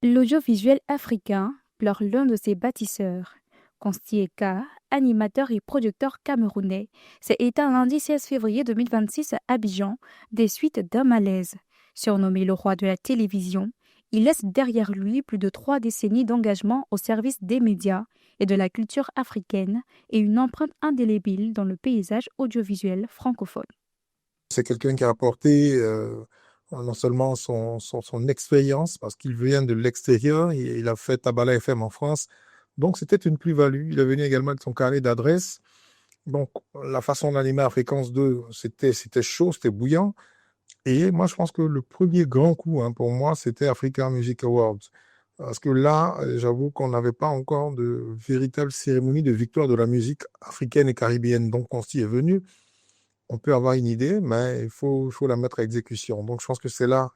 L'audiovisuel africain pleure l'un de ses bâtisseurs. Konsti Eka, animateur et producteur camerounais, s'est éteint lundi 16 février 2026 à Abidjan des suites d'un malaise. Surnommé le roi de la télévision, il laisse derrière lui plus de 3 décennies d'engagement au service des médias et de la culture africaine et une empreinte indélébile dans le paysage audiovisuel francophone. C'est quelqu'un qui a apporté non seulement son expérience, parce qu'il vient de l'extérieur, il a fait Tabala FM en France, donc c'était une plus-value. Il est venu également avec son carnet d'adresses. Donc la façon d'animer à Fréquence 2, c'était chaud, c'était bouillant. Et moi, je pense que le premier grand coup pour moi, c'était Africa Music Awards. Parce que là, j'avoue qu'on n'avait pas encore de véritable cérémonie de victoire de la musique africaine et caribéenne. Donc, Consti est venu. On peut avoir une idée, mais il faut la mettre à exécution. Donc, je pense que c'est là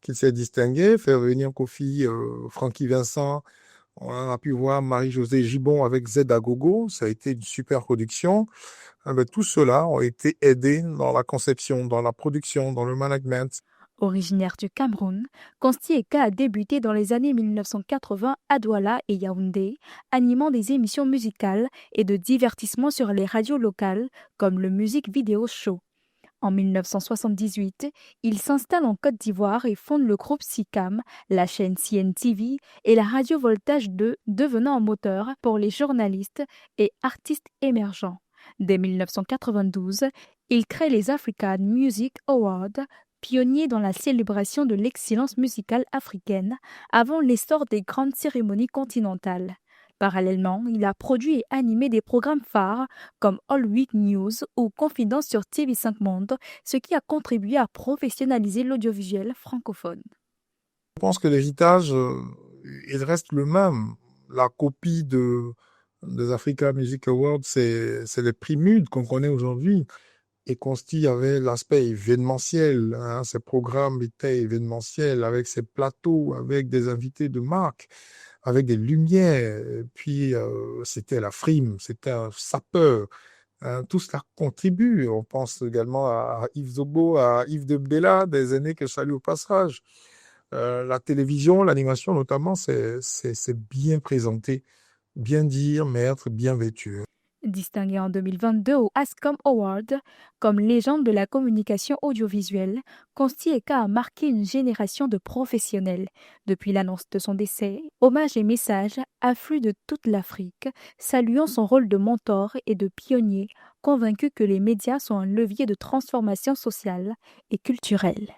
qu'il s'est distingué. Faire venir Kofi, Francky Vincent. On a pu voir Marie-Josée Gibon avec Z à Gogo. Ça a été une super production. Tout cela ont été aidés dans la conception, dans la production, dans le management. Originaire du Cameroun, Konsti Eka a débuté dans les années 1980 à Douala et Yaoundé, animant des émissions musicales et de divertissement sur les radios locales comme le Music Video Show. En 1978, il s'installe en Côte d'Ivoire et fonde le groupe SICAM, la chaîne CNTV et la radio Voltage 2, devenant un moteur pour les journalistes et artistes émergents. Dès 1992, il crée les African Music Awards, pionnier dans la célébration de l'excellence musicale africaine, avant l'essor des grandes cérémonies continentales. Parallèlement, il a produit et animé des programmes phares comme All Week News ou Confidence sur TV5 Monde, ce qui a contribué à professionnaliser l'audiovisuel francophone. Je pense que l'héritage, il reste le même. La copie des Africa Music Awards, c'est les prix MUD qu'on connaît aujourd'hui. Et Consti avait l'aspect événementiel, ses programmes étaient événementiels, avec ses plateaux, avec des invités de marque, avec des lumières, et puis c'était la frime, c'était un sapeur. Tout cela contribue. On pense également à Yves Zobo, à Yves de Bella, des années que je salue au passage. La télévision, l'animation notamment, c'est bien présenté, bien dire, mais être bien vêtu. Distingué en 2022 au ASCOM Award comme légende de la communication audiovisuelle, Konsti Eka a marqué une génération de professionnels. Depuis l'annonce de son décès, hommages et messages affluent de toute l'Afrique, saluant son rôle de mentor et de pionnier, convaincu que les médias sont un levier de transformation sociale et culturelle.